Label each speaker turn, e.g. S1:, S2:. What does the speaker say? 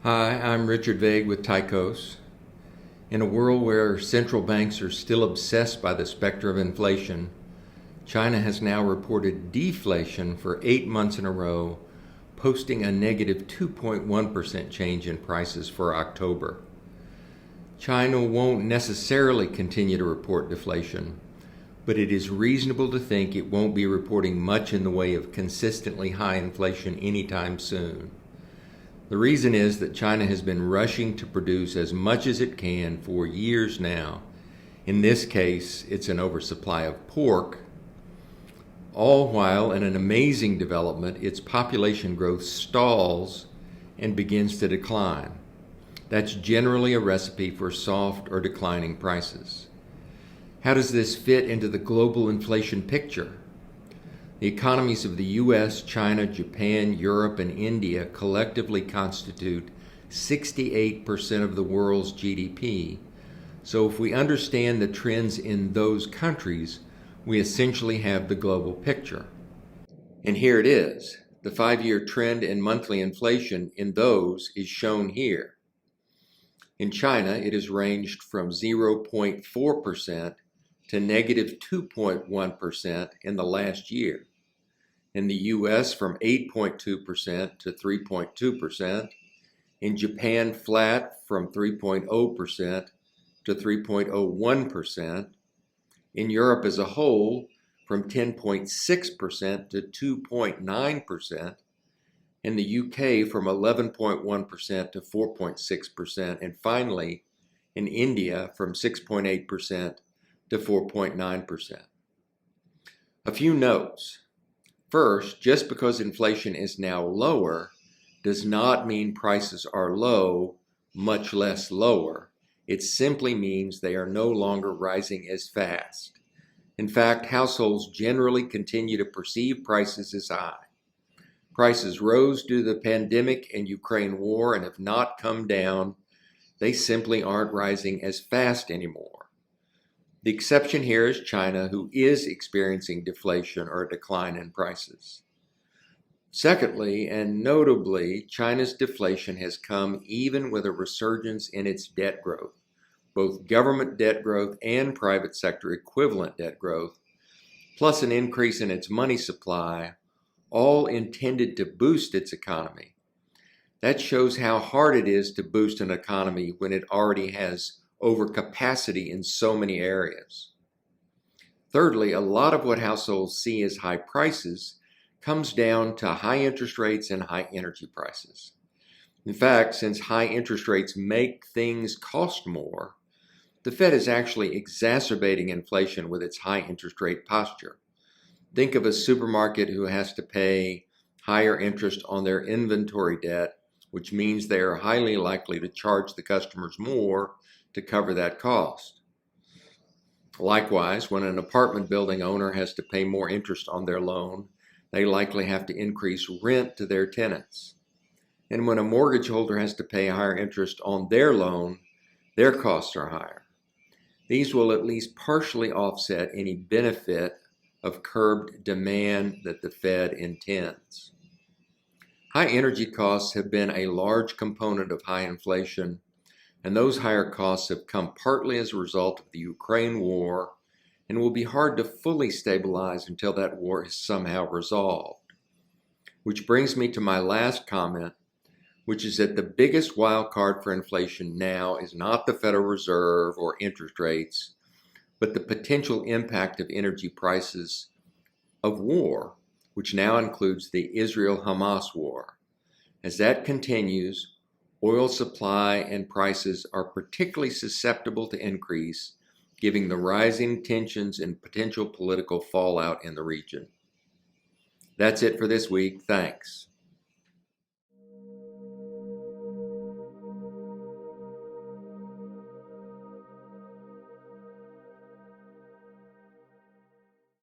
S1: Hi, I'm Richard Vague with Tychos. In a world where central banks are still obsessed by the specter of inflation, China has now reported deflation for 8 months in a row, posting a negative 2.1% change in prices for October. China won't necessarily continue to report deflation, but it is reasonable to think it won't be reporting much in the way of consistently high inflation anytime soon. The reason is that China has been rushing to produce as much as it can for years now. In this case, it's an oversupply of pork, all while, in an amazing development, its population growth stalls and begins to decline. That's generally a recipe for soft or declining prices. How does this fit into the global inflation picture? The economies of the US, China, Japan, Europe, and India collectively constitute 68% of the world's GDP. So if we understand the trends in those countries, we essentially have the global picture. And here it is. The 5-year trend in monthly inflation in those is shown here. In China, it has ranged from 0.4% to negative 2.1% in the last year. In the US, from 8.2% to 3.2%. In Japan, flat from 3.0% to 3.01%. In Europe as a whole, from 10.6% to 2.9%. In the UK, from 11.1% to 4.6%. And finally, in India, from 6.8% to 4.9%. A few notes. First, just because inflation is now lower does not mean prices are low, much less lower. It simply means they are no longer rising as fast. In fact, households generally continue to perceive prices as high. Prices rose due to the pandemic and Ukraine war and have not come down. They simply aren't rising as fast anymore. The exception here is China, who is experiencing deflation or a decline in prices. Secondly, and notably, China's deflation has come even with a resurgence in its debt growth, both government debt growth and private sector equivalent debt growth, plus an increase in its money supply, all intended to boost its economy. That shows how hard it is to boost an economy when it already has overcapacity in so many areas. Thirdly, a lot of what households see as high prices comes down to high interest rates and high energy prices. In fact, since high interest rates make things cost more, the Fed is actually exacerbating inflation with its high interest rate posture. Think of a supermarket who has to pay higher interest on their inventory debt, which means they are highly likely to charge the customers more to cover that cost. Likewise, when an apartment building owner has to pay more interest on their loan, they likely have to increase rent to their tenants. And when a mortgage holder has to pay higher interest on their loan, their costs are higher. These will at least partially offset any benefit of curbed demand that the Fed intends. High energy costs have been a large component of high inflation, and those higher costs have come partly as a result of the Ukraine war and will be hard to fully stabilize until that war is somehow resolved. Which brings me to my last comment, which is that the biggest wild card for inflation now is not the Federal Reserve or interest rates, but the potential impact of energy prices of war, which now includes the Israel-Hamas war. As that continues, oil supply and prices are particularly susceptible to increase, given the rising tensions and potential political fallout in the region. That's it for this week. Thanks.